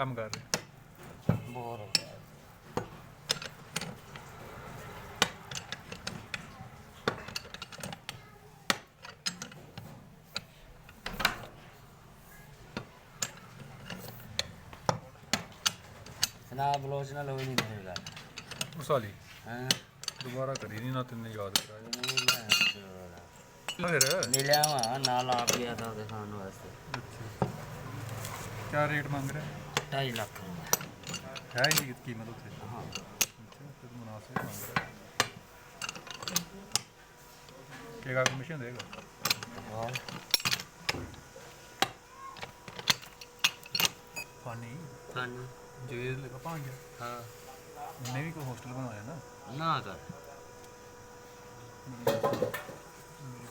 ਕੰਮ ਕਰ ਰਹੇ? ਬੋਰ ਹੋ ਗਿਆ। ਨਾ ਬਲੋਚ ਨਾਲ ਹੋਈ ਨਹੀਂ ਤੇਰੀ ਗੱਲ ਉਸ ਵਾਲੀ ਹਾਂ ਦੁਬਾਰਾ ਕਰੀ ਨਹੀਂ ਨਾ ਤੈਨੂੰ ਯਾਦ ਕਰਾਇਆ ਨਹੀਂ ਫਿਰ ਮਿਲਿਆ ਵਾ ਨਾਲ ਆ ਗਿਆ ਤਾਂ ਉਹਦੇ ਖਾਣ ਵਾਸਤੇ। ਅੱਛਾ ਕਿਆ ਰੇਟ ਮੰਗ ਰਿਹਾ? 2.5 ਲੱਖ ਹੈ ਹੀ ਨਹੀਂ ਕੀਮਤ ਉੱਥੇ? ਹਾਂ ਅੱਛਾ ਫਿਰ ਮੁਨਾਸਿਬ ਮੰਗ ਰਿਹਾ। ਕਿਹੜਾ ਕਮਿਸ਼ਨ ਦੇਗਾ? ਹਾਂ ਪਾਣੀ ਪਾਣੀ ਜੇ ਲਗਾ 5 ਹਾਂ ਉਹਨੇ ਵੀ ਕੋਈ ਹੋਸਟਲ ਬਣਾਇਆ ਨਾ ਨਾ ਕਰ ਮੇਰੀ